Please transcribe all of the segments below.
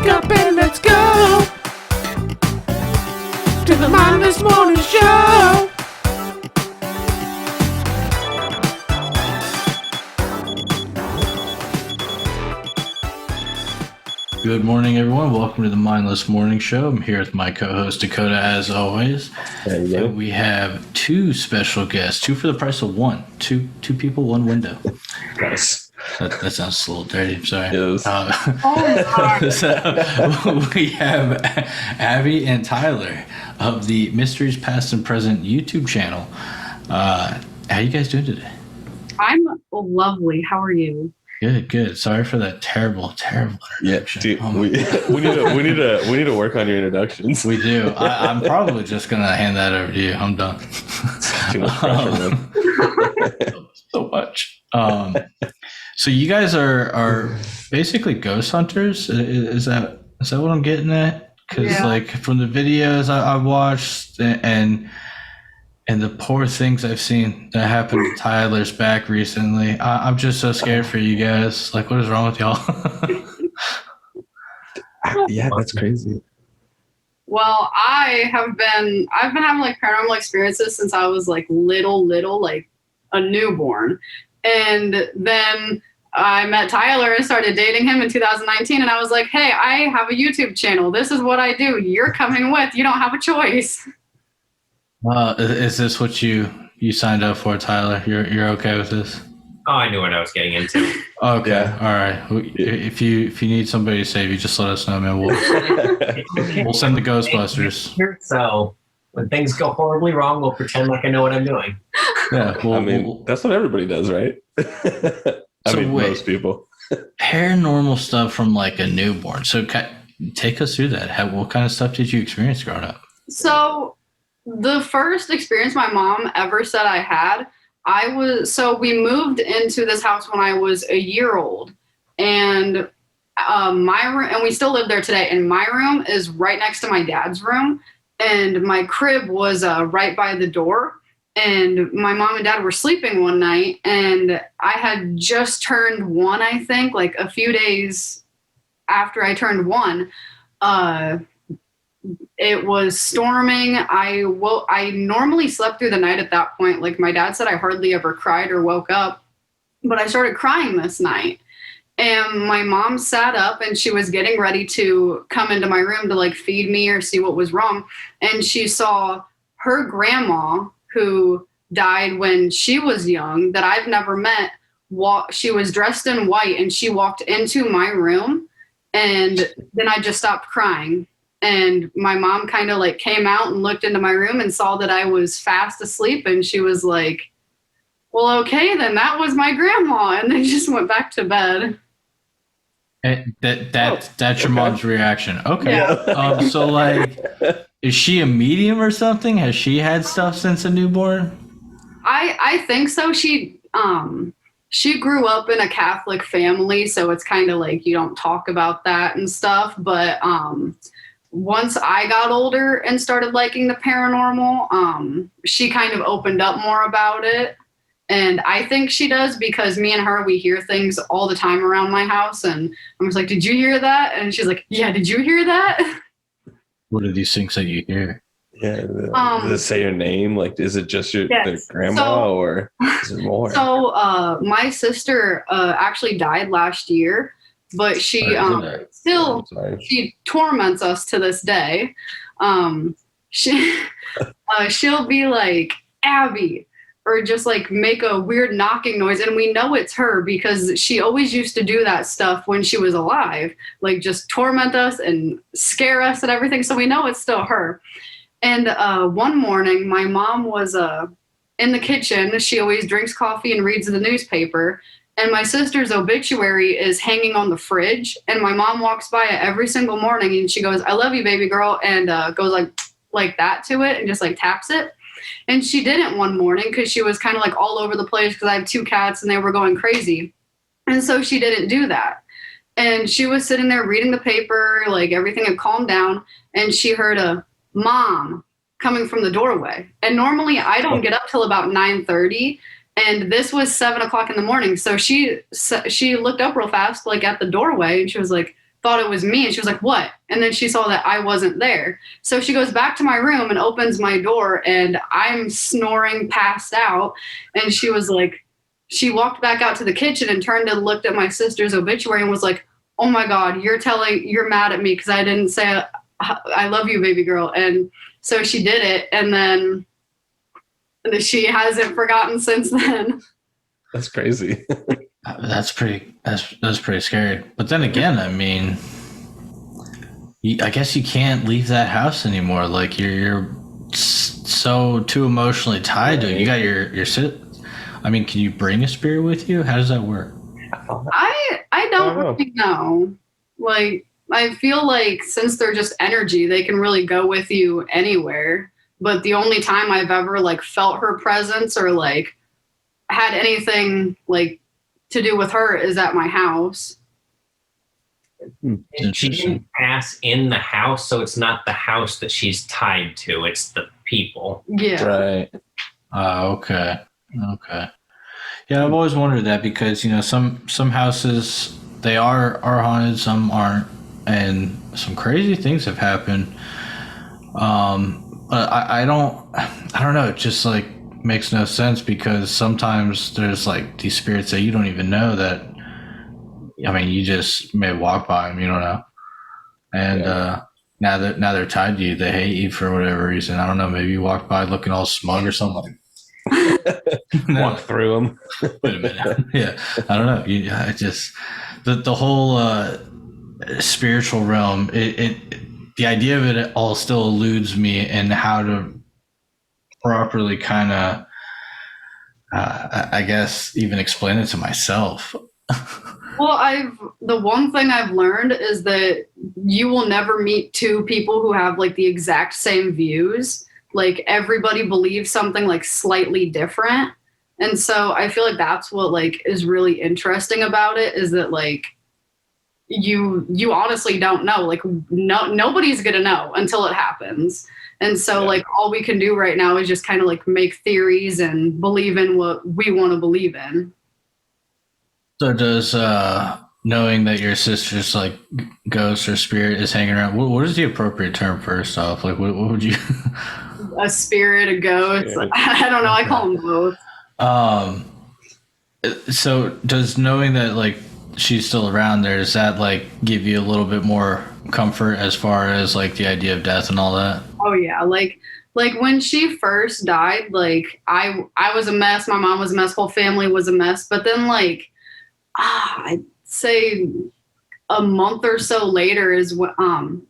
Wake up and let's go to the Mindless Morning Show. Good morning, everyone. Welcome to the Mindless Morning Show. I'm here with my co-host Dakota, as always. And we have two special guests, two for the price of one. Two people, one window. Nice. That sounds a little dirty. I'm sorry. Yes. So we have Abby and Tyler of the Mysteries Past and Present YouTube channel. How you guys doing today? I'm lovely. How are you? Good. Sorry for that terrible introduction. Yeah, dude, we need to work on your introductions. We do. I'm probably just gonna hand that over to you. I'm done. Too much pressure, man. So much. So you guys are basically ghost hunters. Is that what I'm getting at? Because like from the videos I watched and the poor things I've seen that happened to Tyler's back recently, I'm just so scared for you guys. Like, what is wrong with y'all? Yeah, that's crazy. Well, I've been having like paranormal experiences since I was like little, like a newborn. And then I met Tyler and started dating him in 2019. And I was like, hey, I have a YouTube channel. This is what I do. You're coming with. You don't have a choice. Is this what you signed up for, Tyler? You're okay with this? Oh, I knew what I was getting into. Okay, Yeah. All right. If you need somebody to save you, just let us know, man. We'll send the Ghostbusters. So when things go horribly wrong, we'll pretend like I know what I'm doing. Yeah, That's what everybody does, right? Most people. Paranormal stuff from like a newborn. So take us through that. What kind of stuff did you experience growing up? So the first experience my mom ever said I had, we moved into this house when I was a year old, and my room, and we still live there today, and my room is right next to my dad's room, and my crib was right by the door, and my mom and dad were sleeping one night, and I had just turned one, I think, like a few days after I turned one. It was storming. I normally slept through the night at that point. Like my dad said, I hardly ever cried or woke up, but I started crying this night. And my mom sat up and she was getting ready to come into my room to like feed me or see what was wrong. And she saw her grandma, who died when she was young, that I've never met. She was dressed in white and she walked into my room, and then I just stopped crying. And my mom kind of like came out and looked into my room and saw that I was fast asleep. And she was like, well, okay, then that was my grandma. And they just went back to bed. And that's your mom's reaction. Okay. Yeah. So like, is she a medium or something? Has she had stuff since a newborn? I think so. She grew up in a Catholic family, so it's kind of like you don't talk about that and stuff. But once I got older and started liking the paranormal, she kind of opened up more about it. And I think she does because me and her, we hear things all the time around my house. And I'm just like, did you hear that? And she's like, yeah, did you hear that? What are these things that you hear? Yeah. Does it say your name? Like, is it just your grandma or is it more? So my sister actually died last year. But she she torments us to this day. She'll be like, Abby, or just like make a weird knocking noise, and we know it's her because she always used to do that stuff when she was alive, like just torment us and scare us and everything. So we know it's still her. And one morning, my mom was in the kitchen. She always drinks coffee and reads the newspaper. And my sister's obituary is hanging on the fridge. And my mom walks by it every single morning and she goes, I love you, baby girl. And goes like that to it and just like taps it. And she didn't one morning because she was kind of like all over the place because I have two cats and they were going crazy. And so she didn't do that. And she was sitting there reading the paper, like everything had calmed down. And she heard a mom coming from the doorway. And normally I don't get up till about 9:30. And this was 7 o'clock in the morning. So she looked up real fast, like at the doorway, and she was like, thought it was me, and she was like, what? And then she saw that I wasn't there. So she goes back to my room and opens my door, and I'm snoring, passed out. And she was like, she walked back out to the kitchen and turned and looked at my sister's obituary and was like, oh my God, you're mad at me because I didn't say I love you, baby girl. And so she did it, and then she hasn't forgotten since then. That's crazy. That's pretty scary. But then again, I mean, I guess you can't leave that house anymore. Like you're so too emotionally tied to it. You got your I mean, can you bring a spirit with you? How does that work? I don't really know. Like, I feel like since they're just energy, they can really go with you anywhere. But the only time I've ever like felt her presence or like had anything like to do with her is at my house. And she didn't pass in the house, so it's not the house that she's tied to, it's the people. Yeah. Right. Okay. Yeah, I've always wondered that because, you know, some houses, they are haunted, some aren't, and some crazy things have happened. But I don't know, it just like makes no sense because sometimes there's like these spirits that you don't even know that, I mean, you just may walk by them, you don't know. And now they're tied to you, they hate you for whatever reason. I don't know, maybe you walk by looking all smug or something. Walk through them. Wait a minute. Yeah, I don't know. I just the whole spiritual realm. The idea of it all still eludes me, and how to properly kind of, I guess, even explain it to myself. Well, the one thing I've learned is that you will never meet two people who have like the exact same views. Like everybody believes something like slightly different. And so I feel like that's what like is really interesting about it, is that like you honestly don't know, like nobody's going to know until it happens. And so like all we can do right now is just kind of like make theories and believe in what we want to believe in. So does knowing that your sister's like ghost or spirit is hanging around, what is the appropriate term first off? Like what would you a spirit, a ghost. Yeah. I don't know. I call them both. So does knowing that like she's still around there, does that like give you a little bit more comfort as far as like the idea of death and all that? Oh yeah. Like when she first died, like I was a mess. My mom was a mess. Whole family was a mess. But then like, I'd say a month or so later is when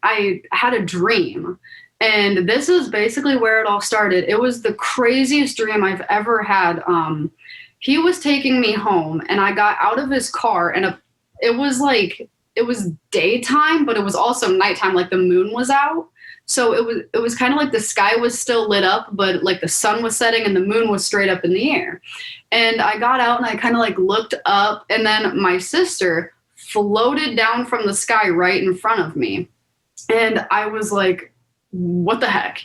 I had a dream. And this is basically where it all started. It was the craziest dream I've ever had. He was taking me home, and I got out of his car, and it was daytime, but it was also nighttime, like the moon was out. So it was kind of like the sky was still lit up, but like the sun was setting and the moon was straight up in the air. And I got out and I kind of like looked up, and then my sister floated down from the sky right in front of me. And I was like, what the heck?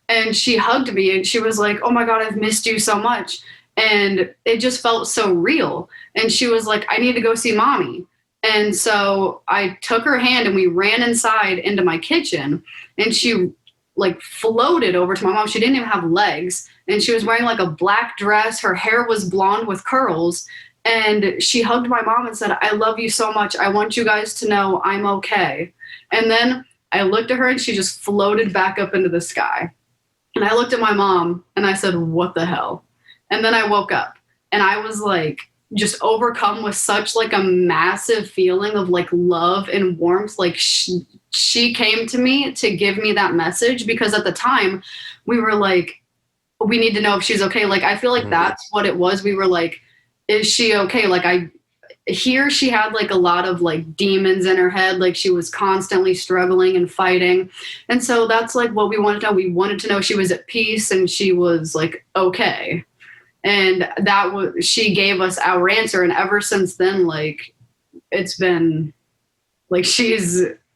And she hugged me and she was like, oh my God, I've missed you so much. And it just felt so real. And she was like, I need to go see mommy. And so I took her hand and we ran inside into my kitchen, and she like floated over to my mom. She didn't even have legs, and she was wearing like a black dress. Her hair was blonde with curls. And she hugged my mom and said, I love you so much. I want you guys to know I'm okay. And then I looked at her and she just floated back up into the sky. And I looked at my mom and I said, what the hell? And then I woke up and I was like, just overcome with such like a massive feeling of like love and warmth. Like she came to me to give me that message, because at the time we were like, we need to know if she's okay. Like, I feel like that's what it was. We were like, is she okay? Like she had like a lot of like demons in her head. Like she was constantly struggling and fighting. And so that's like what we wanted to know. We wanted to know she was at peace and she was like, okay. And she gave us our answer. And ever since then, like, it's been like,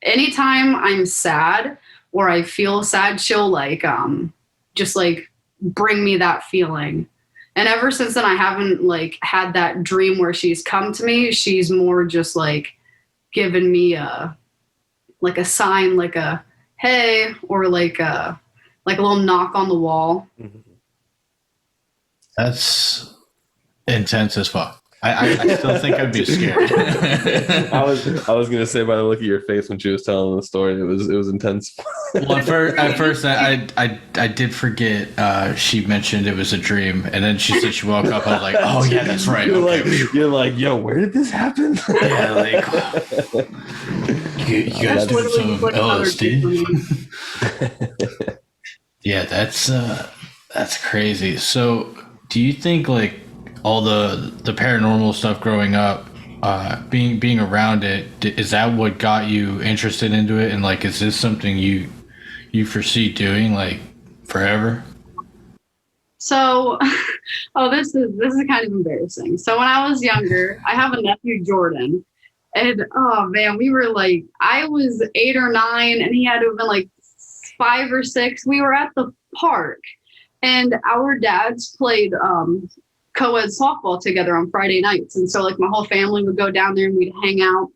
anytime I'm sad or I feel sad, she'll like, just like bring me that feeling. And ever since then, I haven't like had that dream where she's come to me. She's more just like given me like a sign, like a hey, or like a little knock on the wall. That's intense as fuck. I still think I'd be scared. I was gonna say, by the look of your face when she was telling the story, it was intense. Well, at first I did forget. She mentioned it was a dream, and then she said she woke up. I was like, oh yeah, that's right. You're like, yo, where did this happen? Yeah, like you guys doing some LSD? Yeah, that's crazy. So, do you think like all the paranormal stuff growing up, being around it, is that what got you interested into it? And like, is this something you foresee doing like forever? So, this is kind of embarrassing. So when I was younger, I have a nephew, Jordan, and oh man, we were like, I was 8 or 9 and he had to have been like 5 or 6. We were at the park and our dads played co-ed softball together on Friday nights. And so like my whole family would go down there and we'd hang out,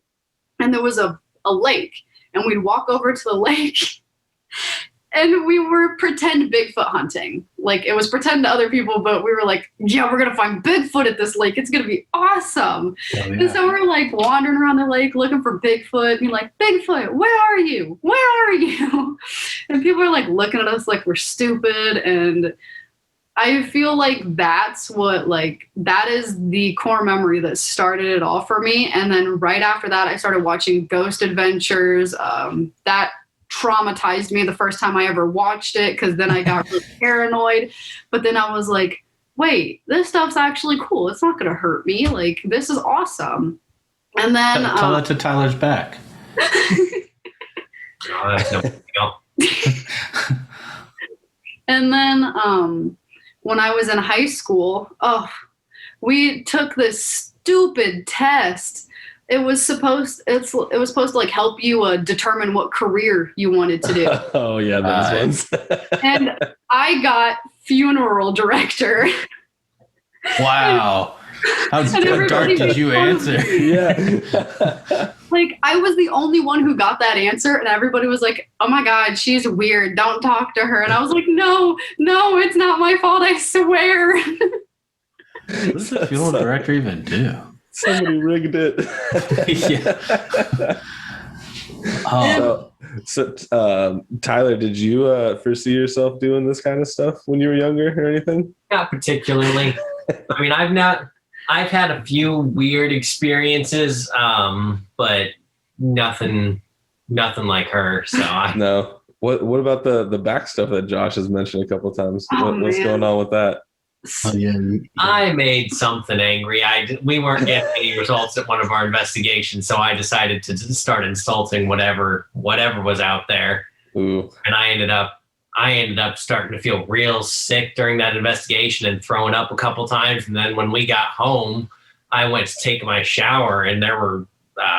and there was a lake, and we'd walk over to the lake and we were pretend Bigfoot hunting. Like it was pretend to other people, but we were like, yeah, we're going to find Bigfoot at this lake. It's going to be awesome. Oh, yeah. And so we're like wandering around the lake looking for Bigfoot, and you're like, Bigfoot, where are you? Where are you? And people are like looking at us like we're stupid. And I feel like that is the core memory that started it all for me. And then right after that, I started watching Ghost Adventures. That traumatized me the first time I ever watched it, because then I got really paranoid. But then I was like, wait, this stuff's actually cool. It's not going to hurt me. Like, this is awesome. And then tell that to Tyler's back. No, that's no big deal. And then when I was in high school, we took this stupid test. It was supposed to like help you determine what career you wanted to do. Oh yeah, those ones. And I got funeral director. Wow. How dark did you answer? Yeah. Like I was the only one who got that answer, and everybody was like, oh my God, she's weird. Don't talk to her. And I was like, no, it's not my fault. I swear. What does the funeral director even do? Somebody rigged it. Yeah. So, Tyler, did you foresee yourself doing this kind of stuff when you were younger or anything? Not particularly. I mean, I've had a few weird experiences, but nothing like her. So no. What about the back stuff that Josh has mentioned a couple of times? What's going on with that? Oh, yeah. I made something angry. We weren't getting any results at one of our investigations, so I decided to start insulting whatever was out there. Ooh. And I ended up starting to feel real sick during that investigation and throwing up a couple times. And then when we got home, I went to take my shower, and there were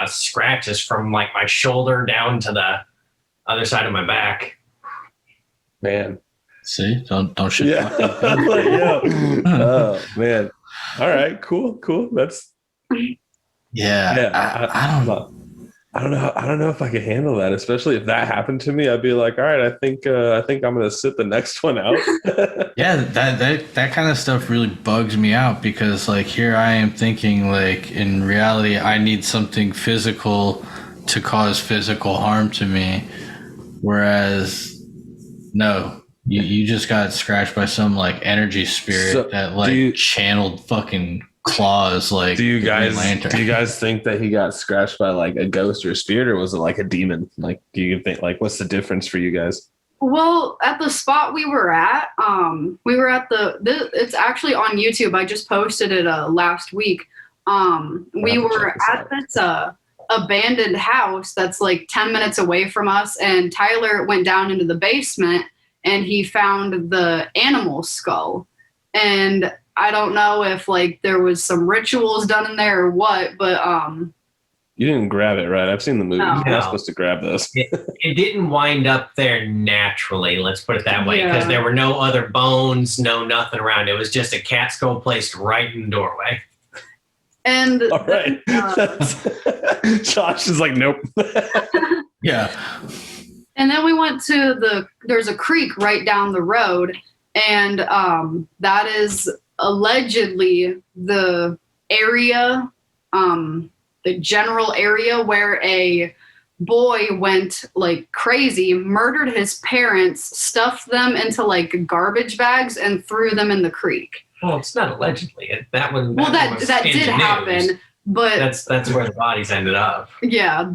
scratches from like my shoulder down to the other side of my back. Man. See, don't shit. Yeah. Like, yeah. Oh man. All right. Cool. That's. Yeah. I don't know if I could handle that, especially if that happened to me. I'd be like, all right, I think I'm gonna sit the next one out. Yeah, that kind of stuff really bugs me out, because like here I am thinking like in reality I need something physical to cause physical harm to me, whereas no. You just got scratched by some like energy spirit that like channeled fucking claws. Like, do you guys think that he got scratched by like a ghost or a spirit, or was it like a demon? Like, do you think like what's the difference for you guys? Well, at the spot we were at it's actually on YouTube. I just posted it we week. We were at this abandoned house that's like 10 minutes away from us, and Tyler went down into the basement and he found the animal skull. And I don't know if like there was some rituals done in there or what, but you didn't grab it, right? I've seen the movie. No. You're not supposed to grab this. It didn't wind up there naturally, let's put it that way, because there were no other bones, no nothing around. It was just a cat skull placed right in the doorway. And all right. Josh is like, nope. Yeah. And then we went to there's a creek right down the road, and that is allegedly the area, the general area where a boy went like crazy, murdered his parents, stuffed them into like garbage bags, and threw them in the creek. Well, it's not allegedly. That did happen. But that's where the bodies ended up. Yeah,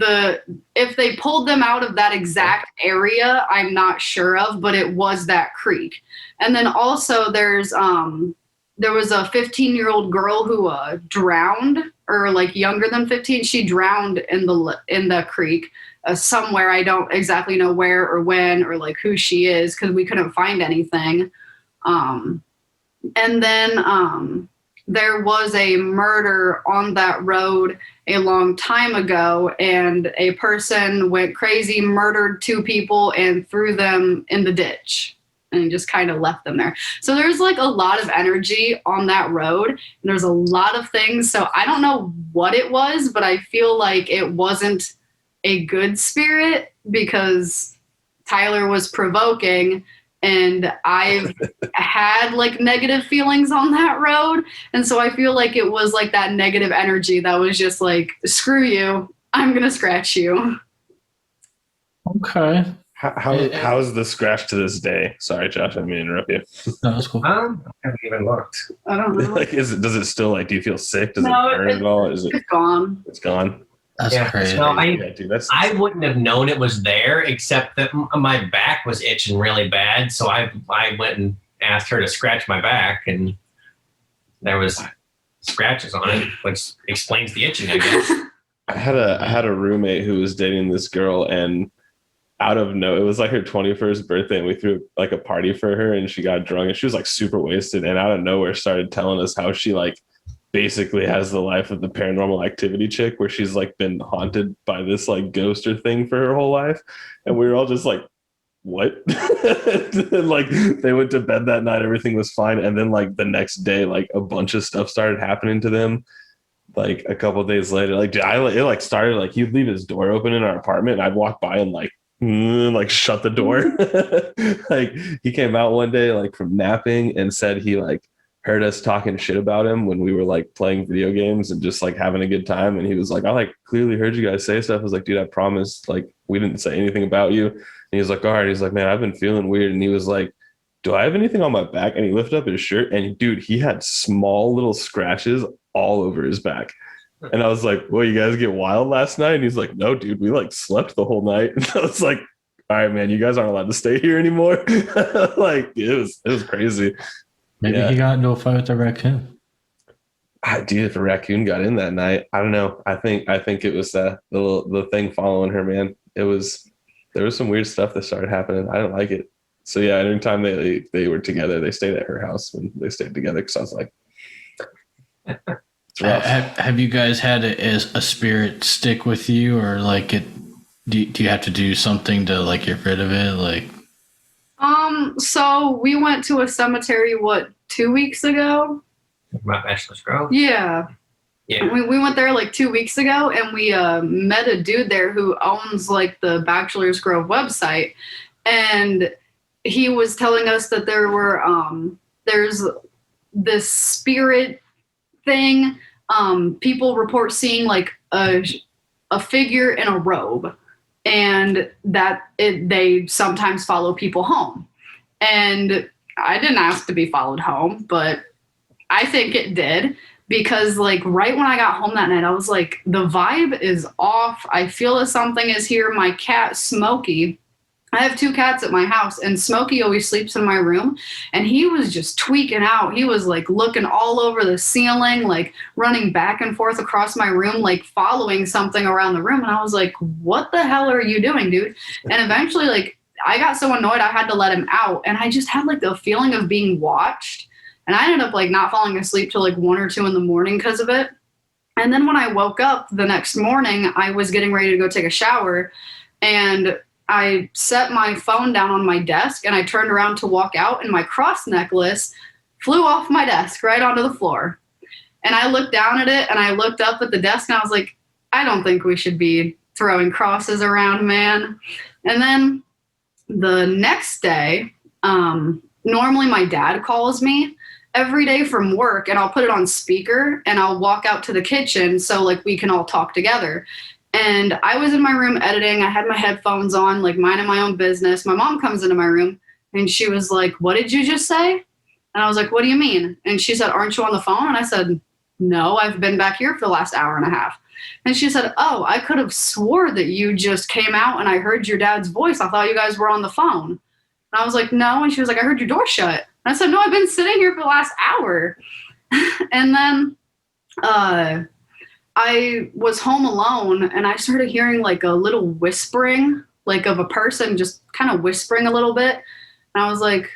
if they pulled them out of that exact area, I'm not sure of, but it was that creek. And then also there was a 15-year-old girl who drowned, or like younger than 15. She drowned in the creek somewhere. I don't exactly know where or when or like who she is, because we couldn't find anything. And then there was a murder on that road a long time ago, and a person went crazy, murdered 2 people, and threw them in the ditch and just kind of left them there. So there's like a lot of energy on that road, and there's a lot of things. So I don't know what it was, but I feel like it wasn't a good spirit, because Tyler was provoking, and I've had like negative feelings on that road. And so I feel like it was like that negative energy that was just like, screw you, I'm going to scratch you. Okay. How's the scratch to this day? Sorry, Josh, I didn't mean to interrupt you. No, that's cool. I haven't even looked. I don't know. Like, does it still like, do you feel sick? Does No, it hurt at all? it's gone. It's gone. That's crazy. So Dude, I wouldn't have known it was there, except that my back was itching really bad. So I went and asked her to scratch my back, and there was scratches on it, which explains the itching, I guess. I had a roommate who was dating this girl, and it was like her 21st birthday, and we threw like a party for her, and she got drunk, and she was like super wasted, and out of nowhere started telling us how she like basically has the life of the Paranormal Activity chick, where she's like been haunted by this like ghost or thing for her whole life. And we were all just like, what? And, like, they went to bed that night, everything was fine, and then like the next day, like a bunch of stuff started happening to them. Like a couple of days later, like it like started like he'd leave his door open in our apartment, and I'd walk by and like shut the door. Like, he came out one day like from napping and said he like heard us talking shit about him when we were like playing video games and just like having a good time. And he was like, I like clearly heard you guys say stuff. I was like, dude, I promise, like, we didn't say anything about you. And he was like, all right. He's like, man, I've been feeling weird. And he was like, do I have anything on my back? And he lifted up his shirt, and dude, he had small little scratches all over his back. And I was like, well, you guys get wild last night? And he's like, no, dude, we like slept the whole night. And I was like, all right, man, you guys aren't allowed to stay here anymore. Like, it was crazy. Maybe he got into a fight with a raccoon. Dude, if a raccoon got in that night, I don't know. I think it was the thing following her, man. There was some weird stuff that started happening. I didn't like it. So yeah, anytime they were together, they stayed at her house when they stayed together, because I was like, it's rough. Have you guys had a spirit stick with you, or like it? Do you have to do something to like get rid of it? Like, so we went to a cemetery 2 weeks ago. About Bachelor's Grove? Yeah. We went there like 2 weeks ago, and we met a dude there who owns like the Bachelor's Grove website, and he was telling us that there's this spirit thing. People report seeing like a figure in a robe, and that they sometimes follow people home. And I didn't ask to be followed home, but I think it did, because like right when I got home that night, I was like, the vibe is off. I feel that something is here. My cat, Smokey, I have 2 cats at my house, and Smokey always sleeps in my room, and he was just tweaking out. He was like looking all over the ceiling, like running back and forth across my room, like following something around the room. And I was like, what the hell are you doing, dude? And eventually, like, I got so annoyed I had to let him out, and I just had like the feeling of being watched. And I ended up like not falling asleep till like 1 or 2 in the morning because of it. And then when I woke up the next morning, I was getting ready to go take a shower, and I set my phone down on my desk, and I turned around to walk out, and my cross necklace flew off my desk right onto the floor. And I looked down at it, and I looked up at the desk, and I was like, I don't think we should be throwing crosses around, man. And then the next day, normally my dad calls me every day from work, and I'll put it on speaker and I'll walk out to the kitchen so like we can all talk together. And I was in my room editing. I had my headphones on, like minding my own business. My mom comes into my room and she was like, "What did you just say?" And I was like, "What do you mean?" And she said, "Aren't you on the phone?" And I said, "No, I've been back here for the last hour and a half." And she said, "Oh, I could have swore that you just came out and I heard your dad's voice. I thought you guys were on the phone." And I was like, "No." And she was like, "I heard your door shut." And I said, "No, I've been sitting here for the last hour." And then I was home alone and I started hearing like a little whispering, like of a person just kind of whispering a little bit. And I was like,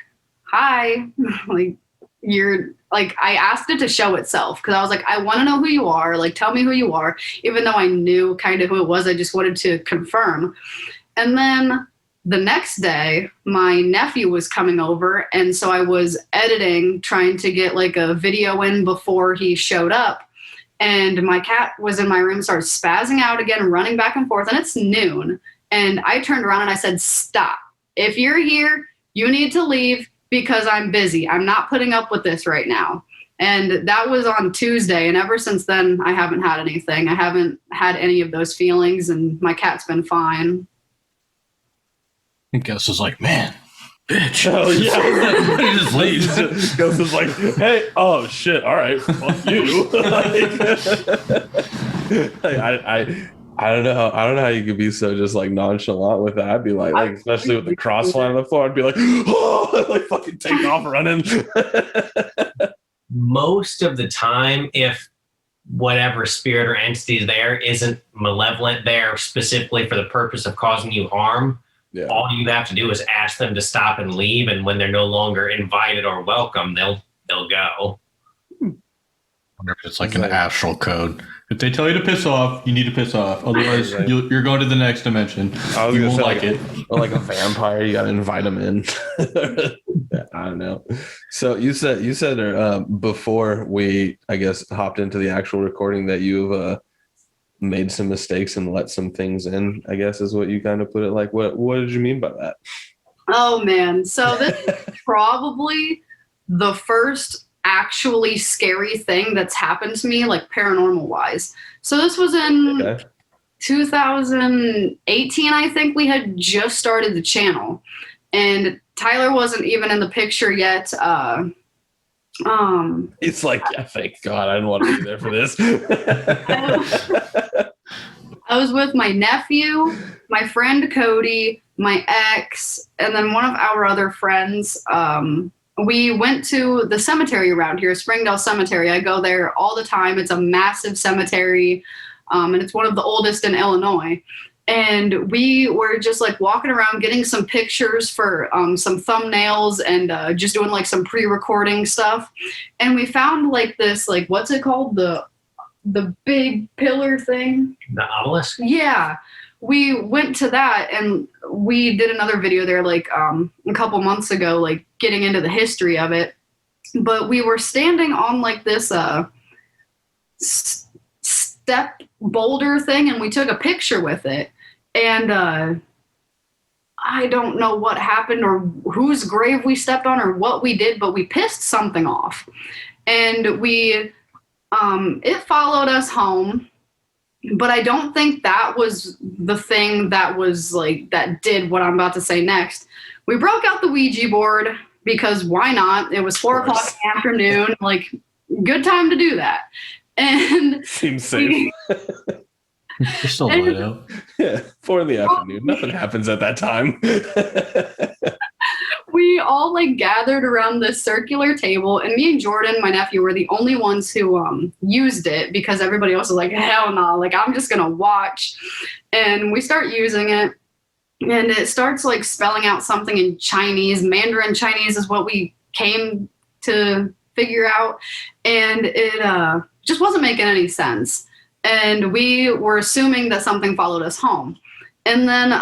"Hi." Like, you're like, I asked it to show itself because I was like, I want to know who you are. Like, tell me who you are. Even though I knew kind of who it was, I just wanted to confirm. And then the next day, my nephew was coming over. And so I was editing, trying to get like a video in before he showed up. And my cat was in my room, started spazzing out again, running back and forth. And it's noon. And I turned around and I said, "Stop. If you're here, you need to leave because I'm busy. I'm not putting up with this right now." And that was on Tuesday. And ever since then, I haven't had anything. I haven't had any of those feelings. And my cat's been fine. And Ghost was like, "Man, bitch." Oh yeah. He just leaves. Ghost is like, "Hey, oh shit, all right, fuck you." I don't know. I don't know how you could be so just like nonchalant with that. I'd be like especially with the cross line on the floor, I'd be like, "Oh," like fucking take off running. Most of the time, if whatever spirit or entity is there isn't malevolent, there specifically for the purpose of causing you harm, Yeah. all you have to do is ask them to stop and leave. And when they're no longer invited or welcome, they'll go. I wonder if it's like an astral code. If they tell you to piss off, you need to piss off. Otherwise, Right. you're going to the next dimension. I was You gonna won't say like it. Or like a vampire, you gotta invite them in. I don't know. So you said before we, I guess, hopped into the actual recording that you've made some mistakes and let some things in, I guess is what you kind of put it. Like, what did you mean by that? Oh, man. So this is probably the first actually scary thing that's happened to me, like paranormal wise. So this was in 2018, I think. We had just started the channel and Tyler wasn't even in the picture yet. It's like, yeah, thank God I didn't want to be there for this. I was with my nephew, my friend Cody, my ex, and then one of our other friends. We went to the cemetery around here, Springdale Cemetery. I go there all the time. It's a massive cemetery, and it's one of the oldest in Illinois. And we were just like walking around getting some pictures for some thumbnails and just doing like some pre-recording stuff. And we found like this, like, what's it called? The big pillar thing. The obelisk? Yeah. We went to that and we did another video there like a couple months ago, like getting into the history of it. But we were standing on like this step boulder thing and we took a picture with it. And I don't know what happened or whose grave we stepped on or what we did, but we pissed something off. And we it followed us home. But I don't think that was the thing that was like, that did what I'm about to say next. We broke out the Ouija board because why not? It was 4 o'clock in the afternoon, like good time to do that. And seems safe. You're still light out. Yeah, 4 in the afternoon. Nothing happens at that time. We all like gathered around this circular table and me and Jordan, my nephew, were the only ones who used it because everybody else was like, hell no, like I'm just gonna watch. And we start using it and it starts like spelling out something in Chinese. Mandarin Chinese is what we came to figure out. And it just wasn't making any sense. And we were assuming that something followed us home. And then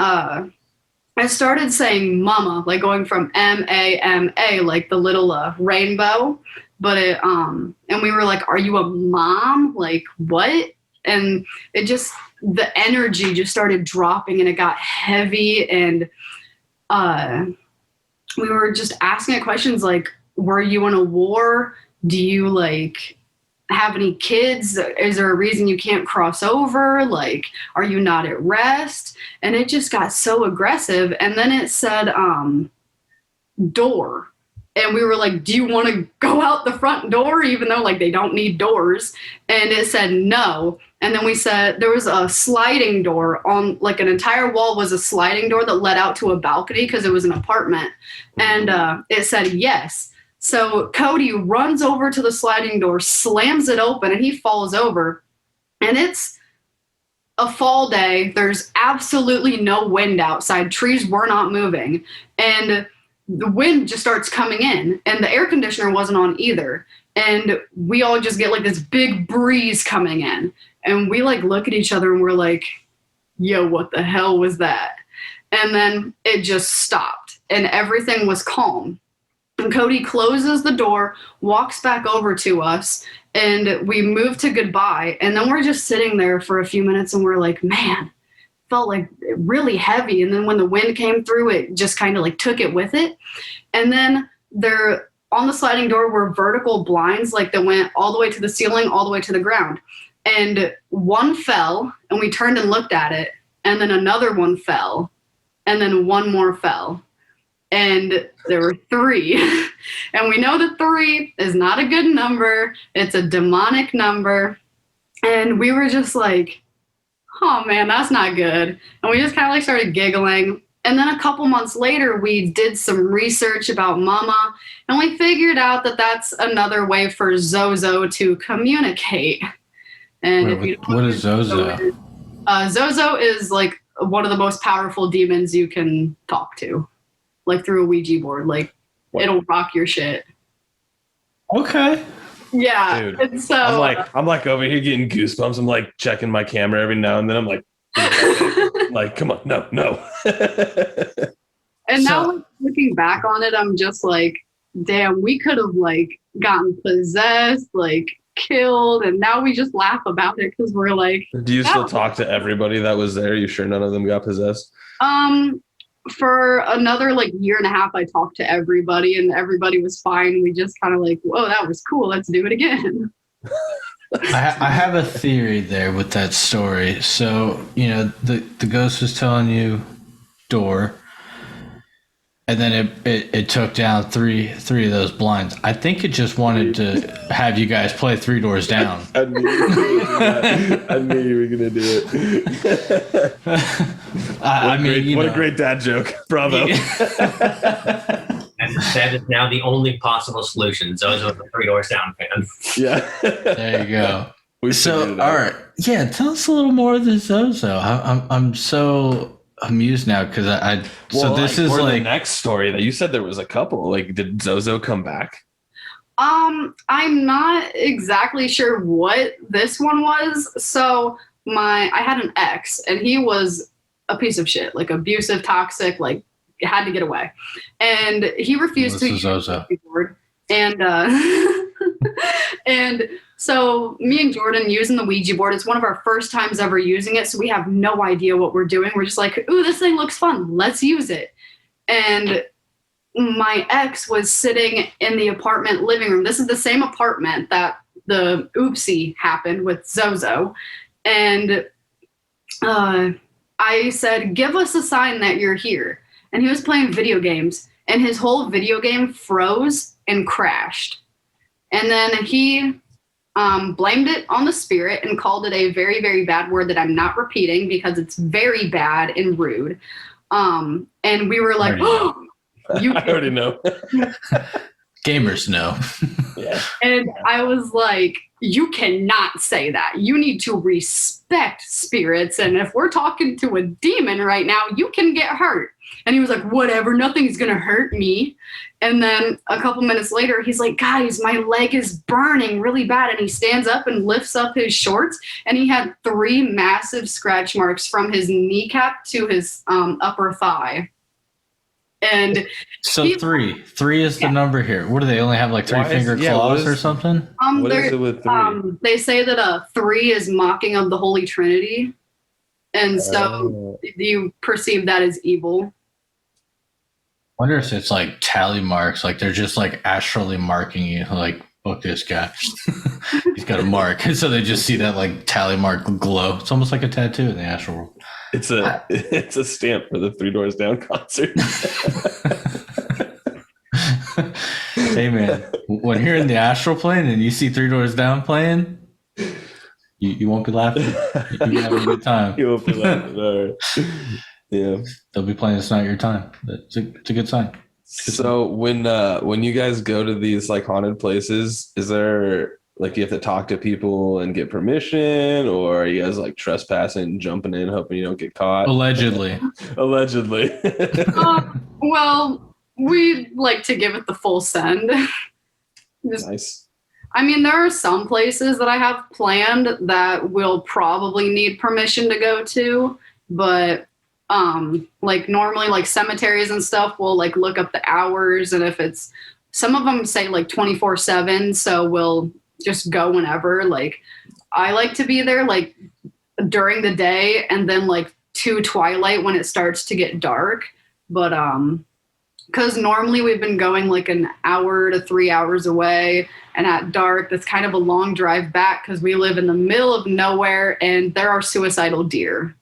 I started saying mama, like going from M-A-M-A, like the little rainbow. But it, and we were like, are you a mom? Like what? And it just the energy just started dropping and it got heavy, and we were just asking it questions like, were you in a war? Do you like have any kids? Is there a reason you can't cross over? Like, are you not at rest? And it just got so aggressive. And then it said door. And we were like, do you want to go out the front door? Even though like they don't need doors. And it said no. And then we said there was a sliding door on, like an entire wall was a sliding door that led out to a balcony because it was an apartment. And it said yes. So Cody runs over to the sliding door, slams it open, and he falls over. And it's a fall day. There's absolutely no wind outside. Trees were not moving. And the wind just starts coming in, and the air conditioner wasn't on either. And we all just get like this big breeze coming in. And we like look at each other and we're like, yo, what the hell was that? And then it just stopped and everything was calm. And Cody closes the door, walks back over to us, and we move to goodbye. And then we're just sitting there for a few minutes and we're like, man, felt like really heavy. And then when the wind came through, it just kind of like took it with it. And then there on the sliding door were vertical blinds, like that went all the way to the ceiling, all the way to the ground. And one fell, and we turned and looked at it. And then another one fell, and then one more fell. And there were 3. And we know that 3 is not a good number. It's a demonic number. And we were just like, oh man, that's not good. And we just kind of like started giggling. And then a couple months later, we did some research about mama, and we figured out that that's another way for ZoZo to communicate. And Wait, if you what is ZoZo? ZoZo is like one of the most powerful demons you can talk to, like through a Ouija board. Like it'll rock your shit. Okay. Yeah. Dude, and so I'm like over here getting goosebumps. I'm like checking my camera every now and then. I'm like, like, come on, no. And now like, looking back on it, I'm just like, damn, we could have like gotten possessed, like killed, and now we just laugh about it because we're like, do you still talk to everybody that was there? You sure none of them got possessed? For another like year and a half, I talked to everybody and everybody was fine. We just kind of like, whoa, that was cool. Let's do it again. I have a theory there with that story. So, you know, the ghost was telling you door, and then it took down three of those blinds. I think it just wanted to have you guys play 3 doors down. I knew you were gonna do it. What a great dad joke. Bravo. And that is now the only possible solution. ZoZo the 3 doors down fan. Yeah. There you go. So, all right. Yeah, tell us a little more of the ZoZo. I'm so amused now because so this is like the next story that you said there was a couple. Like, did ZoZo come back? I'm not exactly sure what this one was. So I had an ex, and he was a piece of shit, like abusive, toxic, like had to get away, and he refused to use the Ouija board. And and so me and Jordan using the Ouija board, it's one of our first times ever using it, so we have no idea what we're doing. We're just like, ooh, this thing looks fun, let's use it. And my ex was sitting in the apartment living room. This is the same apartment that the oopsie happened with ZoZo. And I said, give us a sign that you're here. And he was playing video games, and his whole video game froze and crashed. And then he blamed it on the spirit and called it a very, very bad word that I'm not repeating because it's very bad and rude. And we were like, oh, you I already know. Gamers know. Yeah. And I was like, you cannot say that. You need to respect spirits. And if we're talking to a demon right now, you can get hurt. And he was like, whatever, nothing's going to hurt me. And then a couple minutes later, he's like, guys, my leg is burning really bad. And he stands up and lifts up his shorts. And he had 3 massive scratch marks from his kneecap to his upper thigh. And so 3 is the number here. What do they only have, like 3 finger claws or something? What is it with 3? They say that 3 is mocking of the Holy Trinity. And so you perceive that as evil. Wonder if it's like tally marks, like they're just like astrally marking you, like, look, this guy, he's got a mark. And so they just see that like tally mark glow. It's almost like a tattoo in the astral world. It's a stamp for the 3 Doors Down concert. Hey man, when you're in the astral plane and you see 3 Doors Down playing, you won't be laughing. You'll be having a good time. You won't be laughing. All right. Yeah. They'll be playing It's Not Your Time. It's a good sign. So when you guys go to these like haunted places, is there like you have to talk to people and get permission, or are you guys like trespassing, jumping in, hoping you don't get caught? Allegedly. Allegedly. Well, we like to give it the full send. Nice. I mean, there are some places that I have planned that will probably need permission to go to, but like normally like cemeteries and stuff, we'll like look up the hours, and if it's, some of them say like 24/7, so we'll just go whenever. Like I like to be there like during the day and then like to twilight when it starts to get dark. But because normally we've been going like an hour to 3 hours away, and at dark that's kind of a long drive back because we live in the middle of nowhere and there are suicidal deer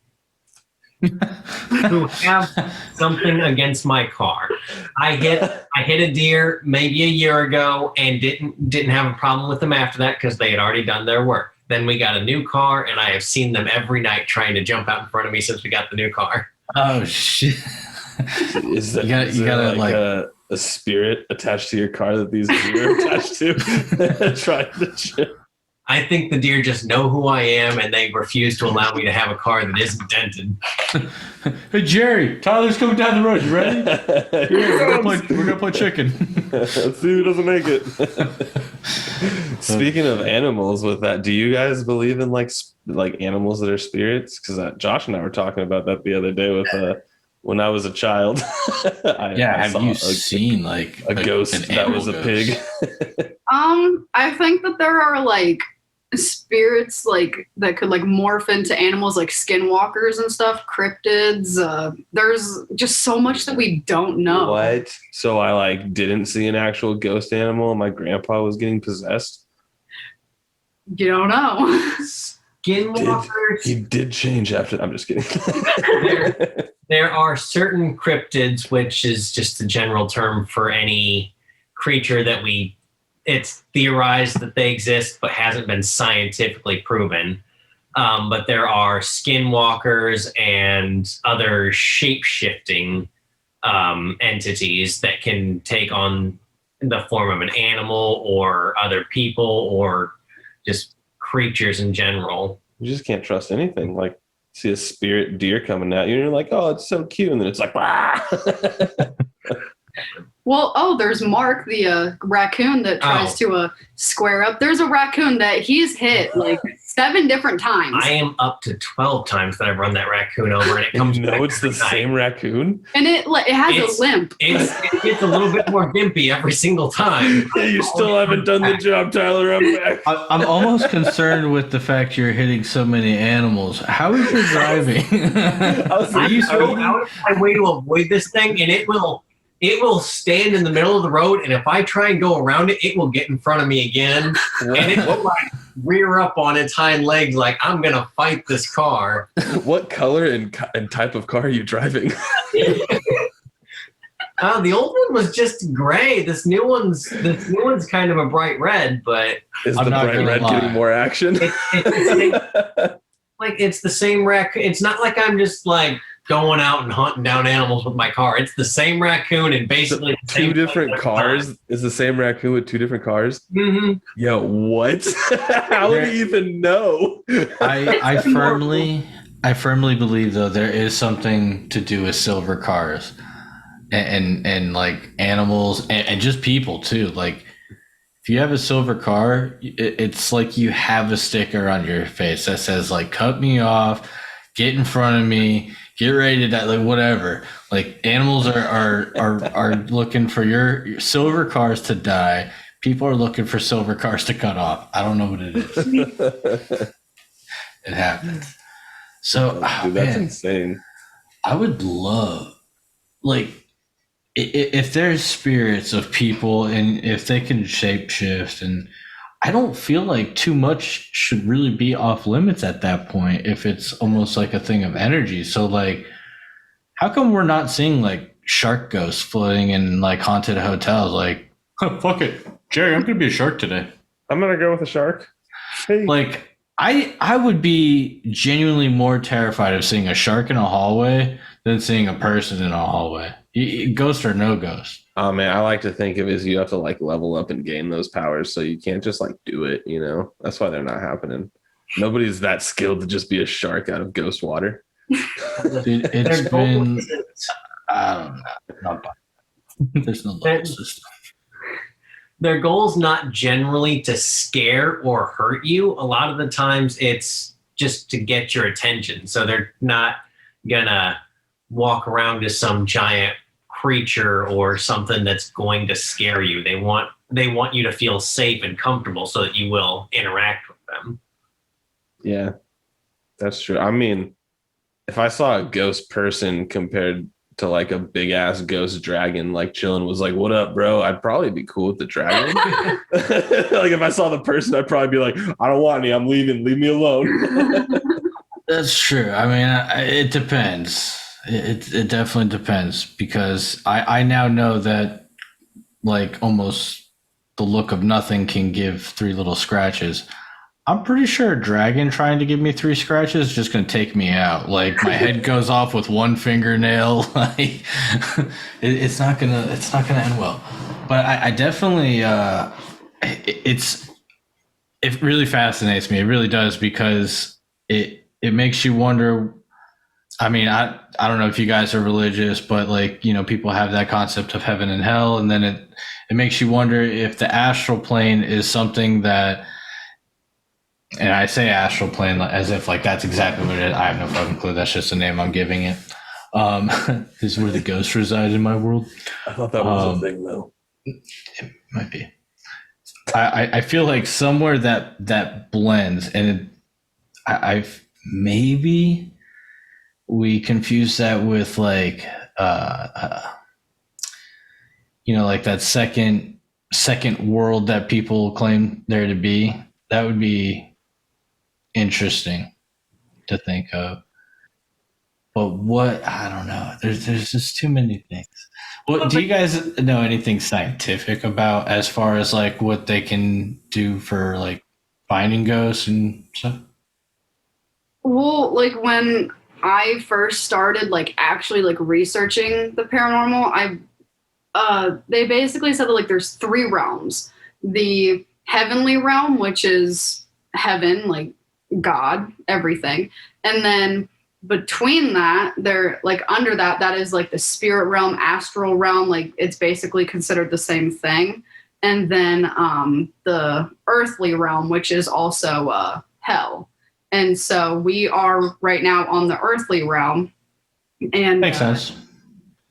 who have something against my car. I hit a deer maybe a year ago and didn't have a problem with them after that because they had already done their work. Then we got a new car, and I have seen them every night trying to jump out in front of me since we got the new car. Oh shit! Is that you gotta like a spirit attached to your car that these deer are attached to? Trying to chip. I think the deer just know who I am, and they refuse to allow me to have a car that isn't dented. Hey Jerry, Tyler's coming down the road. You ready? Here, we're gonna play chicken. Let's see who doesn't make it. Speaking of animals, with that, do you guys believe in like animals that are spirits? Because Josh and I were talking about that the other day with when I was a child. Have you seen like a ghost that was a pig? I think that there are like spirits like that could like morph into animals like skinwalkers and stuff, cryptids. There's just so much that we don't know. What? So I like didn't see an actual ghost animal and my grandpa was getting possessed? You don't know. Skinwalkers. He did change after. I'm just kidding. There are certain cryptids, which is just a general term for any creature that it's theorized that they exist, but hasn't been scientifically proven. But there are skinwalkers and other shape-shifting entities that can take on the form of an animal or other people or just creatures in general. You just can't trust anything. Like, see a spirit deer coming at you, and you're like, "Oh, it's so cute," and then it's like, "Ah!" Well, there's Mark, the raccoon that tries to square up. There's a raccoon that he's hit like 7 different times. I am up to 12 times that I've run that raccoon over, and it comes. No, it's the same raccoon, and it has a limp. It gets a little bit more gimpy every single time. Yeah, you still haven't done the job, Tyler. I'm back. I'm almost concerned with the fact you're hitting so many animals. How is your driving? Are you so out of my way to avoid this thing, and it will stand in the middle of the road, and if I try and go around it, it will get in front of me again, and it will like rear up on its hind legs like I'm gonna fight this car. What color and type of car are you driving? The old one was just gray. This new one's kind of a bright red, but is the bright red getting more action? It's the same raccoon. It's not like I'm just like going out and hunting down animals with my car. It's the same raccoon and basically two different cars. Is the same raccoon with 2 different cars? Mm-hmm. Yo, what? How do you even know? I firmly believe though there is something to do with silver cars and like animals and just people too. Like if you have a silver car, it's like you have a sticker on your face that says like "cut me off, get in front of me, get ready to die," like whatever. Like animals are looking for your silver cars to die. People are looking for silver cars to cut off. I don't know what it is. It happens. So, Dude, that's man, insane. I would love, like, if there's spirits of people and if they can shapeshift, and I don't feel like too much should really be off limits at that point if it's almost like a thing of energy. So, like, how come we're not seeing like shark ghosts floating in like haunted hotels? Like, fuck it, Jerry, I'm gonna be a shark today. I'm gonna go with a shark. Hey. Like, I would be genuinely more terrified of seeing a shark in a hallway than seeing a person in a hallway. Ghost or no ghost. Oh man, I like to think of it as you have to like level up and gain those powers, so you can't just like do it. You know, that's why they're not happening. Nobody's that skilled to just be a shark out of ghost water. Dude, it's been, I don't know. There's no level system. Their goal's not generally to scare or hurt you. A lot of the times it's just to get your attention. So they're not gonna walk around as some giant creature or something that's going to scare you. They want you to feel safe and comfortable so that you will interact with them. Yeah, that's true. I mean, if I saw a ghost person compared to like a big ass ghost dragon, like chilling, was like, "What up, bro?" I'd probably be cool with the dragon. Like if I saw the person, I'd probably be like, "I don't want any. I'm leaving. Leave me alone." That's true. I mean, it depends. It definitely depends, because I now know that like almost the look of nothing can give 3 little scratches. I'm pretty sure a dragon trying to give me 3 scratches is just going to take me out. Like my head goes off with 1 fingernail. Like it's not gonna end well. But I definitely it really fascinates me. It really does, because it makes you wonder. I mean, I don't know if you guys are religious, but like, you know, people have that concept of heaven and hell, and then it makes you wonder if the astral plane is something that. And I say astral plane as if like that's exactly what it is. I have no fucking clue. That's just the name I'm giving it. This is where the ghosts reside in my world. I thought that was a thing, though. It might be. I feel like somewhere that blends, and I've maybe we confuse that with like you know, like that second world that people claim there to be. That would be interesting to think of. But what, I don't know. There's just too many things. Well, do you guys know anything scientific about as far as like what they can do for like finding ghosts and stuff? Well, like when I first started like actually like researching the paranormal, they basically said that like there's 3 realms. The heavenly realm, which is heaven, like God, everything. And then between that, they're like under that is like the spirit realm, astral realm, like it's basically considered the same thing. And then the earthly realm, which is also hell. And so we are right now on the earthly realm. And makes sense.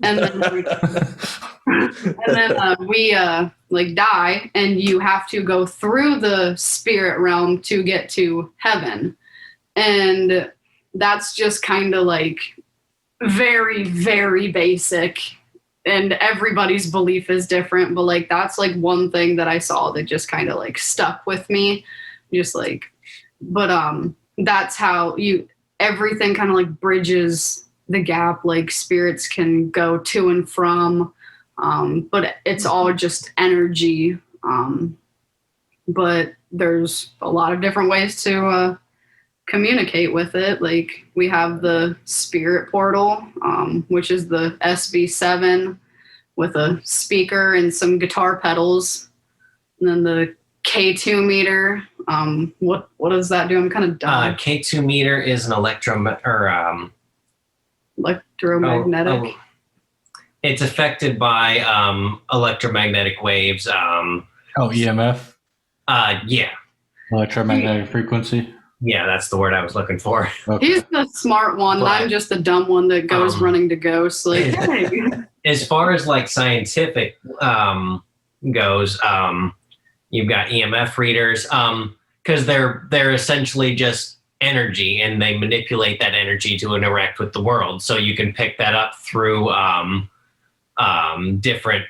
And then we like die, and you have to go through the spirit realm to get to heaven. And that's just kind of like very, very basic, and everybody's belief is different. But like, that's like one thing that I saw that just kind of like stuck with me, just like, but that's how everything kind of like bridges the gap. Like spirits can go to and from, but it's all just energy. But there's a lot of different ways to communicate with it. Like we have the spirit portal, which is the SB7 with a speaker and some guitar pedals. And then the K2 meter. What does that do? I'm kind of dumb. K2 meter is an electromagnetic. It's affected by electromagnetic waves. EMF? Yeah. Electromagnetic frequency? Yeah, that's the word I was looking for. Okay. He's the smart one. But, I'm just the dumb one that goes running to ghosts. Like, hey. As far as like scientific goes, you've got EMF readers because they're essentially just energy, and they manipulate that energy to interact with the world. So you can pick that up through different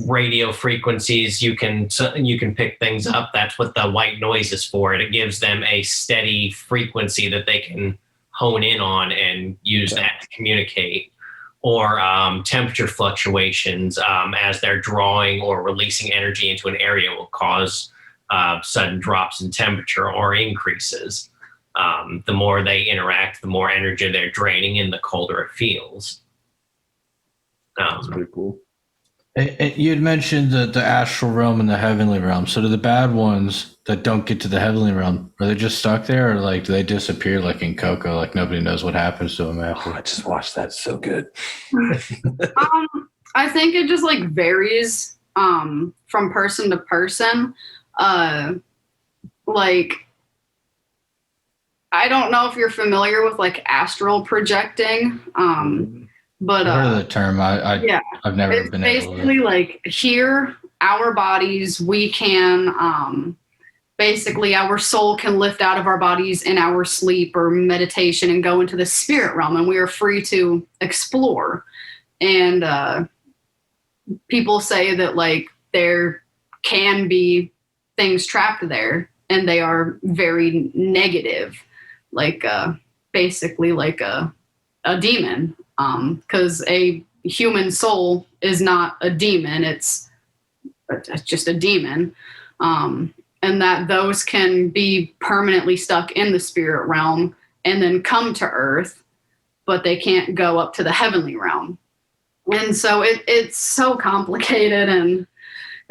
radio frequencies. You can pick things up. That's what the white noise is for. It gives them a steady frequency that they can hone in on and use that to communicate. Or temperature fluctuations as they're drawing or releasing energy into an area will cause sudden drops in temperature or increases. The more they interact, the more energy they're draining, and the colder it feels. That's pretty cool. You had mentioned the astral realm and the heavenly realm. So do the bad ones that don't get to the heavenly realm, are they just stuck there, or like do they disappear like in Coco? Like nobody knows what happens to them after. I just watched that. So good. I think it just like varies from person to person. Like, I don't know if you're familiar with like astral projecting. But I've heard of the term. I've never it's been basically able to. like here, our bodies, we can basically our soul can lift out of our bodies in our sleep or meditation and go into the spirit realm, and we are free to explore. And people say that like there can be things trapped there, and they are very negative, like basically like a demon. Because a human soul is not a demon, it's just a demon. And that those can be permanently stuck in the spirit realm and then come to earth, but they can't go up to the heavenly realm. And so it's so complicated, and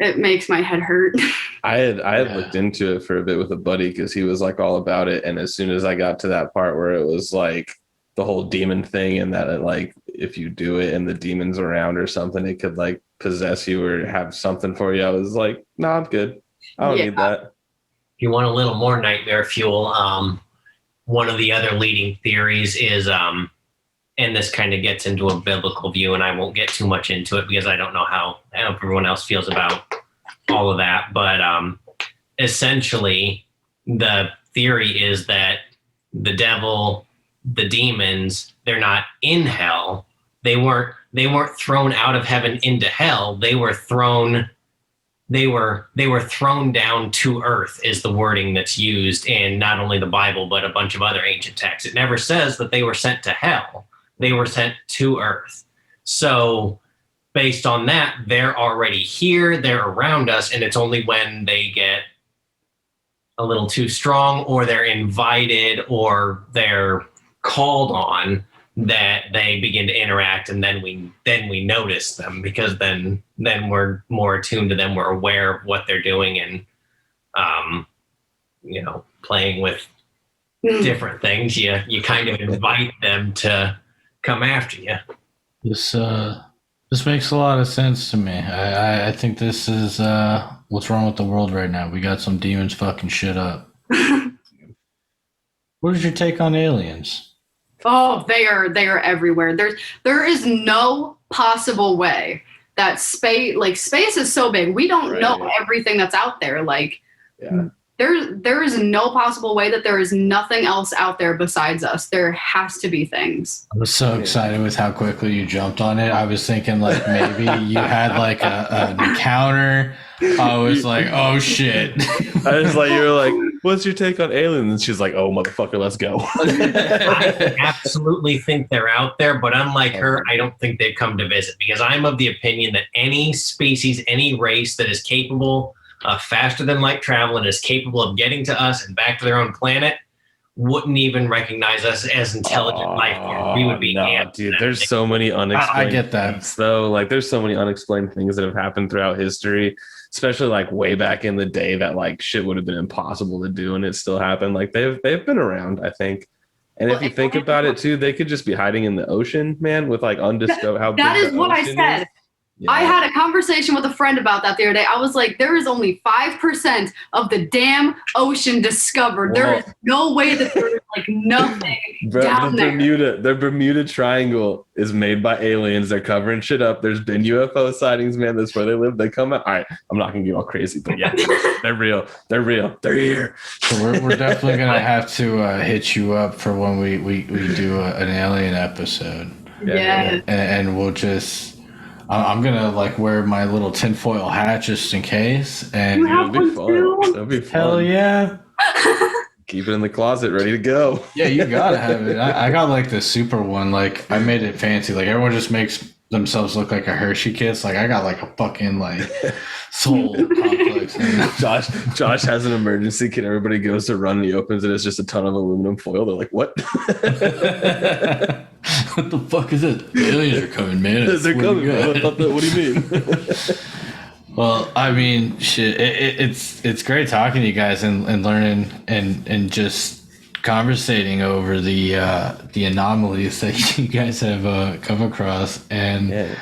it makes my head hurt. I had looked into it for a bit with a buddy because he was like all about it. And as soon as I got to that part where it was like the whole demon thing, and that it, like if you do it and the demon's around or something, it could like possess you or have something for you, I was like, no, I'm good. I don't need that. If you want a little more nightmare fuel, one of the other leading theories is, and this kind of gets into a biblical view, and I won't get too much into it because I don't know how everyone else feels about all of that. But essentially, the theory is that the devil, the demons, they're not in hell. They weren't thrown out of heaven into hell. They were thrown down to earth is the wording that's used in not only the Bible but a bunch of other ancient texts. It never says that they were sent to hell. They were sent to earth. So based on that, they're already here, they're around us, and it's only when they get a little too strong or they're invited or they're called on that they begin to interact, and then we notice them, because then we're more attuned to them, we're aware of what they're doing, and playing with different things, you kind of invite them to come after you. This makes a lot of sense to me. I think this is what's wrong with the world right now. We got some demons fucking shit up. What is your take on aliens? Oh, they are everywhere. There is no possible way that space is so big. We don't know everything that's out there. Like, there is no possible way that there is nothing else out there besides us. There has to be things. I was so excited with how quickly you jumped on it. I was thinking like maybe you had like an encounter. I was like, oh shit. I was like, you were like, what's your take on aliens? And she's like, oh motherfucker, let's go. I absolutely think they're out there, but unlike her, I don't think they've come to visit, because I'm of the opinion that any species, any race that is capable of faster than light travel and is capable of getting to us and back to their own planet wouldn't even recognize us as intelligent life forms. We would be dude. There's so many unexplained. I get that. Things, though. Like, there's so many unexplained things that have happened throughout history, especially like way back in the day that like shit would have been impossible to do, and it still happened. Like they've been around, I think. And if you think about it too, they could just be hiding in the ocean, man, with like undiscovered. How that is what I said. Is. Yeah. I had a conversation with a friend about that the other day. I was like, there is only 5% of the damn ocean discovered. There is no way that there is like nothing Bro, down there. the Bermuda Triangle is made by aliens. They're covering shit up. There's been UFO sightings, man. That's where they live. They come out. All right, I'm not gonna get all crazy, but yeah, they're real. They're real. They're here. So we're definitely gonna have to hit you up for when we do an alien episode. Yeah. And we'll just. I'm gonna like wear my little tinfoil hat just in case. And You have It'll be one fun. too? It'll be fun. hell yeah. Keep it in the closet, ready to go. Yeah, you gotta have it. I got like the super one. Like I made it fancy. Like everyone just makes themselves look like a Hershey Kiss. Like I got like a fucking like soul complex. Josh has an emergency kit. Everybody goes to run and he opens it. It's just a ton of aluminum foil. They're like, what? What the fuck is it? The aliens are coming, man. They're coming. What do you mean? Well, I mean, shit. It's great talking to you guys and learning and just conversating over the anomalies that you guys have come across. And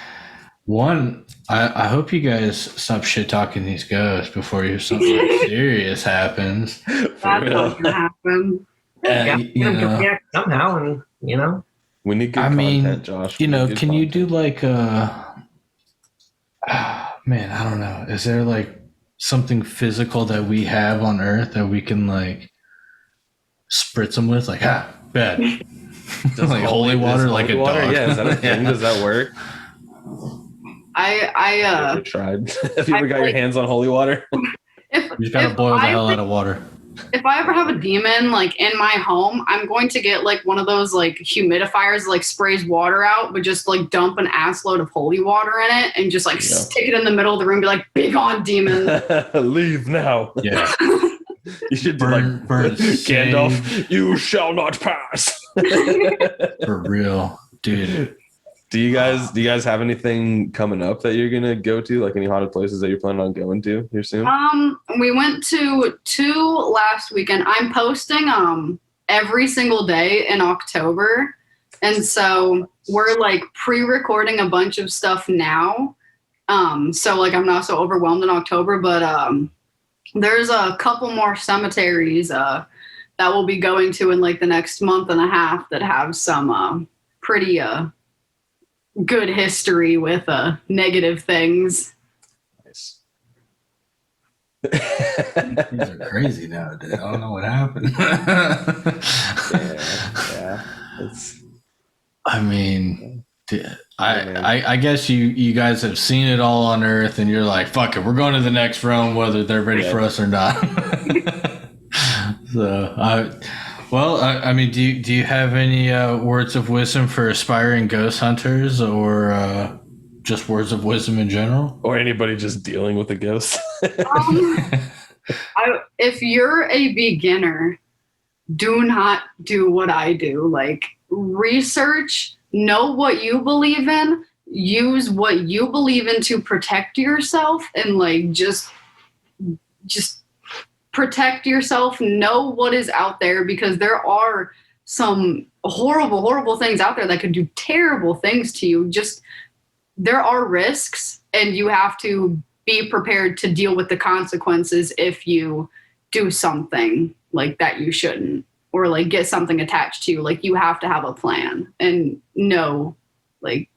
one, I hope you guys stop shit talking these ghosts before something serious happens. That's not gonna happen. Yeah, somehow, and you know. We need good content, Josh. You know, can you do like man, I don't know. Is there like something physical that we have on Earth that we can like spritz them with? Like, bad. Like holy water, like a water? dog. Yeah, is that a thing? Does that work? I tried. Have you ever got your hands on holy water? You just gotta boil the hell out of water. If I ever have a demon like in my home, I'm going to get like one of those like humidifiers that, like sprays water out, but just like dump an ass load of holy water in it and just like stick it in the middle of the room and be like, "Be gone, demon." Leave now. Yeah. You should do like Gandalf, you shall not pass. For real, dude. Do you guys have anything coming up that you're gonna go to? Like any haunted places that you're planning on going to here soon? We went to 2 last weekend. I'm posting every single day in October. And so we're like pre-recording a bunch of stuff now. So like I'm not so overwhelmed in October, but there's a couple more cemeteries that we'll be going to in like the next month and a half that have some pretty good history with negative things. Nice. These are crazy nowadays. I don't know what happened. yeah. I mean, I guess you guys have seen it all on Earth, and you're like, fuck it, we're going to the next realm, whether they're ready for us or not. So, I mean, do you have any words of wisdom for aspiring ghost hunters, or just words of wisdom in general, or anybody just dealing with a ghost? If you're a beginner, do not do what I do. Like, research, know what you believe in, use what you believe in to protect yourself, and like just protect yourself. Know what is out there, because there are some horrible things out there that could do terrible things to you. Just, there are risks, and you have to be prepared to deal with the consequences if you do something like that you shouldn't, or like get something attached to you. Like, you have to have a plan and know like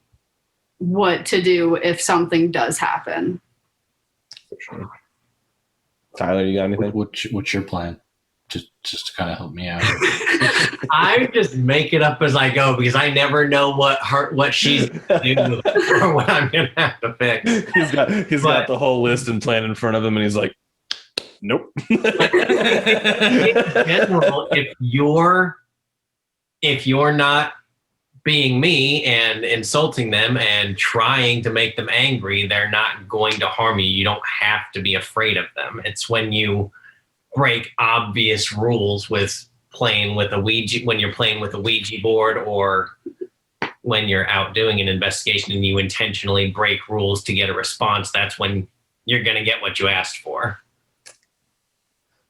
what to do if something does happen. For sure. Tyler, you got anything? What's your plan? Just to kind of help me out. I just make it up as I go, because I never know what she's gonna do or what I'm gonna have to fix. He's got the whole list and plan in front of him, and he's like, nope. In general, if you're not being me and insulting them and trying to make them angry, they're not going to harm you. You don't have to be afraid of them. It's when you break obvious rules with playing with a Ouija, when you're playing with a Ouija board, or when you're out doing an investigation and you intentionally break rules to get a response. That's when you're going to get what you asked for.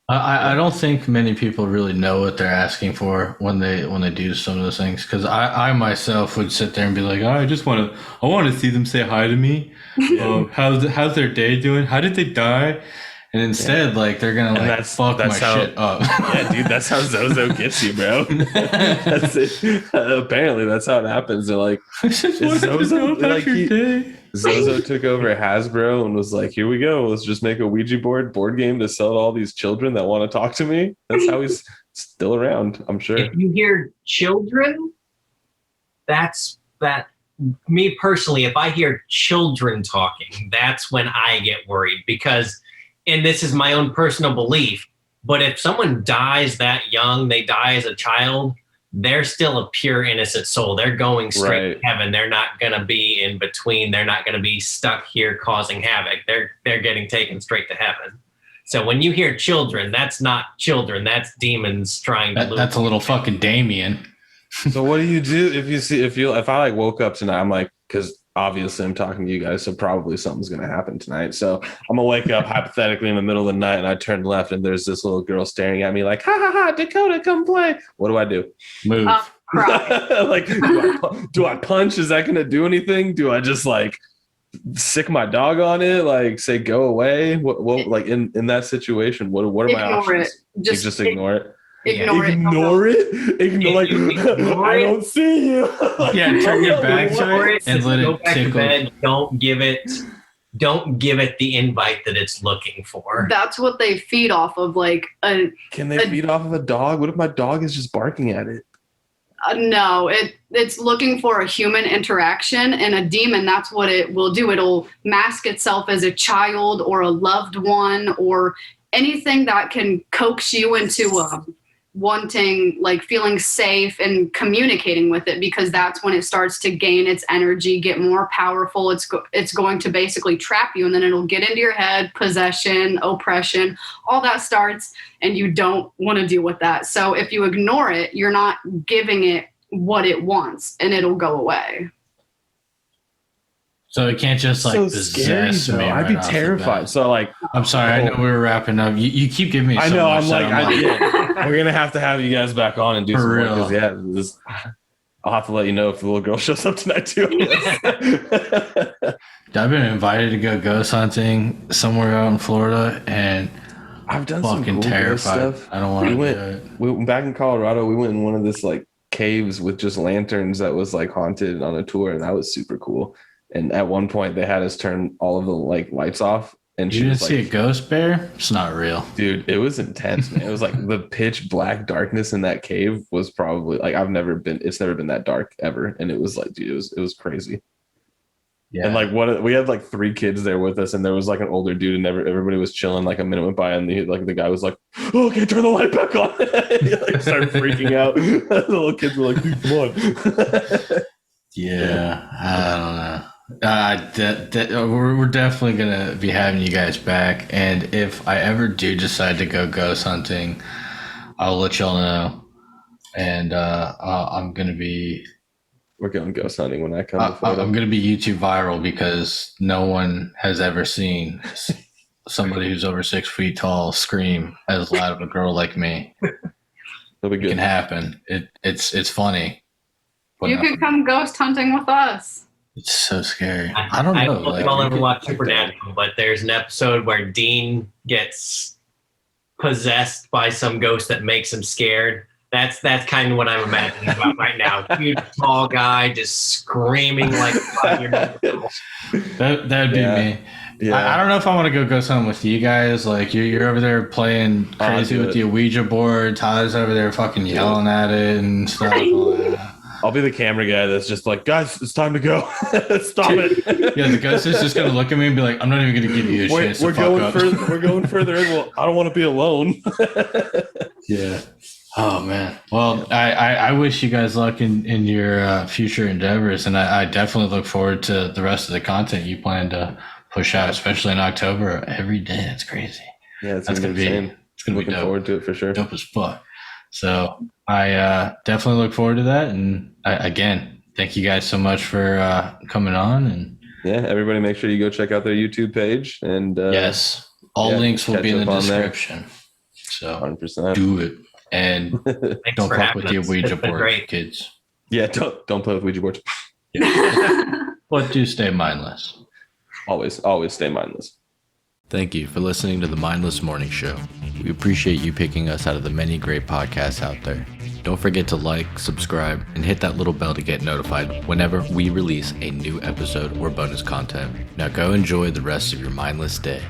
I don't think many people really know what they're asking for when they do some of those things, because I myself would sit there and be like, oh, I want to see them say hi to me. How's their day doing? How did they die? And instead, like, they're gonna like fuck my shit up. Yeah, dude, that's how ZoZo gets you, bro. That's it. Apparently, that's how it happens. They're like, ZoZo took over Hasbro and was like, "Here we go. Let's just make a Ouija board game to sell to all these children that want to talk to me." That's how he's still around, I'm sure. If you hear children, that's that. Me personally, if I hear children talking, that's when I get worried because, and this is my own personal belief, but if someone dies that young, they die as a child, they're still a pure innocent soul. They're going straight to heaven. They're not going to be in between. They're not going to be stuck here causing havoc. They're getting taken straight to heaven. So when you hear children, that's not children. That's demons trying to. That's a little fucking Damien. So what do you do if I like woke up tonight? I'm like, because obviously I'm talking to you guys, so probably something's gonna happen tonight. So I'm gonna wake up hypothetically in the middle of the night and I turn left and there's this little girl staring at me like, ha ha ha, Dakota, come play. What do I do? Move. Cry. Like, do I punch? Is that gonna do anything? Do I just like sick my dog on it? Like say go away? What like in that situation? What are my options? Just ignore it. Ignore it. I don't see you. Yeah, turn your back to it and let it tickle. Don't give it the invite that it's looking for. That's what they feed off of. Like, can they feed off of a dog? What if my dog is just barking at it? No, it's looking for a human interaction, and a demon, that's what it will do. It'll mask itself as a child or a loved one or anything that can coax you into wanting, like feeling safe and communicating with it, because that's when it starts to gain its energy, get more powerful. It's going to basically trap you, and then it'll get into your head, possession, oppression, all that starts, and you don't want to deal with that. So if you ignore it, you're not giving it what it wants, and it'll go away. So it can't just like so possess scary, me. I'd be terrified. So like, I'm sorry. I know we were wrapping up. You keep giving me. So I know. much I'm like, we're gonna have you guys back on and do some real. More. Yeah, I'll have to let you know if the little girl shows up tonight too. I've been invited to go ghost hunting somewhere out in Florida, and I've done fucking some cool terrified. Stuff. I don't want to do it. We went back in Colorado. We went in one of this like caves with just lanterns that was like haunted on a tour, and that was super cool. And at one point, they had us turn all of the like lights off. And you didn't see a ghost bear? It's not real, dude. It was intense, man. It was like the pitch black darkness in that cave was probably like it's never been that dark ever. And it was like, dude, it was crazy. Yeah. And like we had like 3 kids there with us, and there was like an older dude, and everybody was chilling. Like a minute went by, and the guy was like, "Oh, okay, turn the light back on." He like started freaking out. The little kids were like, "Dude, come on." Yeah, I don't know. We're definitely gonna be having you guys back, and if I ever do decide to go ghost hunting, I'll let y'all know. And we're going ghost hunting when I come. I'm gonna be YouTube viral because no one has ever seen somebody who's over 6 feet tall scream as loud of a girl like me. It'll be good. It can happen. It's funny. You can come ghost hunting with us. It's so scary. I don't know. I don't know if y'all ever watch Supernatural, but there's an episode where Dean gets possessed by some ghost that makes him scared. That's kind of what I'm imagining about right now. Huge tall guy just screaming like a 5-year-old. That'd be me. Yeah. I don't know if I want to go ghost hunting with you guys. Like you're over there playing crazy with the Ouija board. Tyler's over there fucking yelling at it and stuff. I'll be the camera guy that's just like, guys, it's time to go. Stop it. Yeah, the ghost is just gonna look at me and be like, I'm not even gonna give you a chance. We're going further in. Well, I don't want to be alone. Yeah. Oh man. Well, I wish you guys luck in your future endeavors, and I definitely look forward to the rest of the content you plan to push out, especially in October. Every day. That's crazy. Yeah, it's gonna be insane. It's gonna be looking forward to it for sure. Dope as fuck. So I definitely look forward to that. And again, thank you guys so much for coming on. And yeah, everybody make sure you go check out their YouTube page. And yes, all links will be in the description. So 100%. Do it. And don't fuck with your Ouija board, kids. Yeah, don't play with Ouija boards. Yeah. But do stay mindless. Always stay mindless. Thank you for listening to the Mindless Morning Show. We appreciate you picking us out of the many great podcasts out there. Don't forget to like, subscribe, and hit that little bell to get notified whenever we release a new episode or bonus content. Now go enjoy the rest of your mindless day.